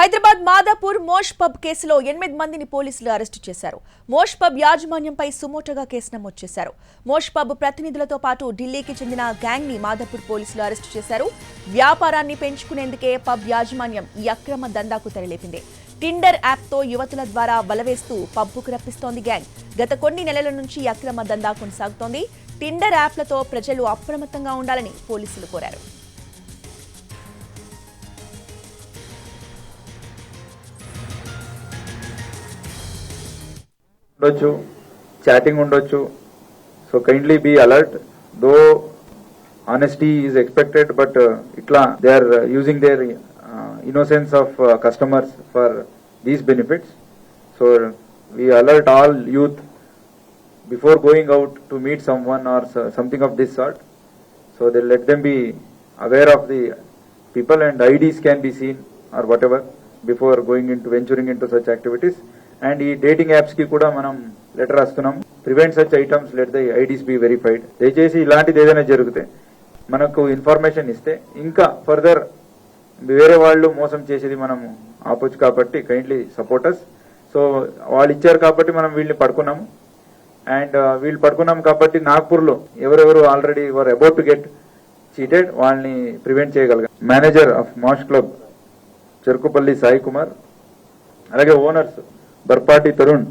Hyderabad Madhapur mosh pub కేసులో 8 మందిని పోలీసులు అరెస్టు చేశారు. మోష్ పబ్ యాజమాన్యంపై సుమోటోగా కేసు నమోదు చేశారు. మోష్ పబ్ ప్రతినిధులతో పాటు ఢిల్లీకి చెందిన గ్యాంగ్ ని మాదాపూర్ పోలీసులు అరెస్టు చేశారు. వ్యాపారాన్ని పెంచుకునేందుకే పబ్ యాజమాన్యం ఈ అక్రమ దందాకు తెరలేపింది. టిండర్ యాప్ తో యువతుల ద్వారా వలవేస్తూ పబ్బుకు రప్పిస్తోంది గ్యాంగ్. గత కొన్ని నెలల నుంచి ఈ అక్రమ దందా కొనసాగుతోంది. టిండర్ యాప్లతో ప్రజలు అప్రమత్తంగా ఉండాలని పోలీసులు కోరారు. chatting ఉండొచ్చు. So kindly be alert. Though honesty is expected, but itla they are using their innocence of customers for these benefits. So we alert all youth before going out to meet someone or something of this sort. So they let them be aware of the people, and IDs can be seen or whatever before venturing into such activities. And ఈ dating apps కి కూడా మనం letter రాస్తున్నాం. Prevent such items, let the IDs be verified. దయచేసి ఇలాంటిది ఏదైనా జరిగితే మనకు ఇన్ఫర్మేషన్ ఇస్తే ఇంకా ఫర్దర్ వేరే వాళ్ళు మోసం చేసేది మనం ఆపొచ్చు. కాబట్టి కైండ్లీ సపోర్టర్స్. సో వాళ్ళు ఇచ్చారు కాబట్టి మనం వీళ్ళని పడుకున్నాము. అండ్ వీళ్ళు పడుకున్నాం కాబట్టి నాగ్పూర్లో ఎవరెవరు already were about to get cheated వాళ్ళని ప్రివెంట్ చేయగలిగాం. Manager of mosh club Cherukupalli Sai Kumar, అలాగే owners Barpati Tarun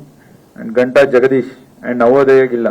and Ganta Jagadish and Navodaya గిల్లా.